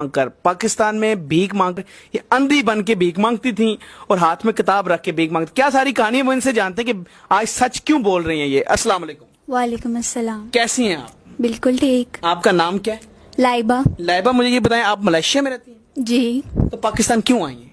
मांगकर पाकिस्तान में भीख मांग ये अंधी बन के भीख मांगती थी और हाथ में किताब रख के भीख मांगती। क्या सारी कहानी वो इनसे जानते हैं कि आज सच क्यों बोल रही हैं ये। अस्सलाम वालेकुम। वालेकुम अस्सलाम। कैसी हैं आप? बिल्कुल ठीक। आपका नाम क्या है? लाइबा। लाइबा, मुझे ये बताएं आप मलेशिया में रहती हैं? जी। तो पाकिस्तान क्यों आई हैं?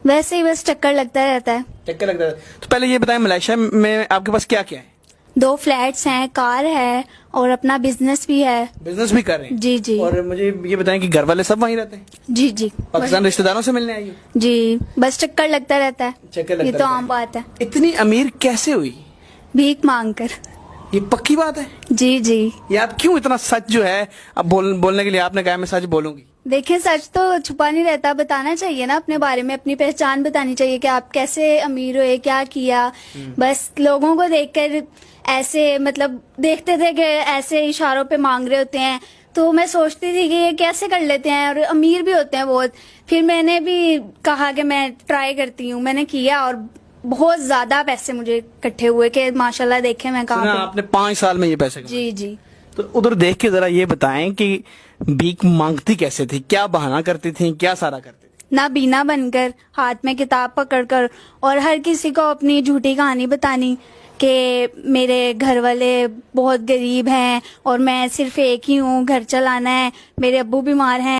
वैसे ही बस चक्कर लगता रहता है। चक्कर लगता है। तो पहले ये बताएं मलेशिया में आपके पास क्या क्या है? 2 फ्लैट्स हैं, कार है और अपना बिजनेस भी है। बिजनेस भी कर रहे हैं? जी जी। और मुझे ये बताएं कि घर वाले सब वहीं रहते हैं? जी जी। पाकिस्तान रिश्तेदारों से मिलने आई हो? जी, बस चक्कर लगता रहता है। चक्कर लगता ये तो रहता आम है। बात है। इतनी अमीर कैसे हुई? भीख मांग कर। ये पक्की बात है? जी जी। ये आप क्यों इतना सच जो है अब बोलने के लिए आपने कहा मैं सच बोलूंगी? देखिए, सच तो छुपा नहीं रहता, बताना चाहिए ना अपने बारे में, अपनी पहचान बतानी चाहिए कि आप कैसे अमीर हुए, क्या किया। बस लोगों को देखकर ऐसे मतलब देखते थे कि ऐसे इशारों पे मांग रहे होते हैं, तो मैं सोचती थी कि ये कैसे कर लेते हैं और अमीर भी होते हैं बहुत। फिर मैंने भी कहा कि मैं ट्राई करती हूँ, मैंने किया और बहुत ज्यादा पैसे मुझे इकट्ठे हुए कि माशाल्लाह देखे मैं सुना कहाँ पे। आपने 5 साल में ये पैसे कमाए? जी जी। तो उधर देख के जरा ये बताएं कि भीख मांगती कैसे थी, क्या बहाना करती थी, क्या सारा करती थी? ना बीना बनकर, हाथ में किताब पकड़कर और हर किसी को अपनी झूठी कहानी बतानी कि मेरे घर वाले बहुत गरीब हैं और मैं सिर्फ एक ही हूँ, घर चलाना है, मेरे अब्बू बीमार हैं।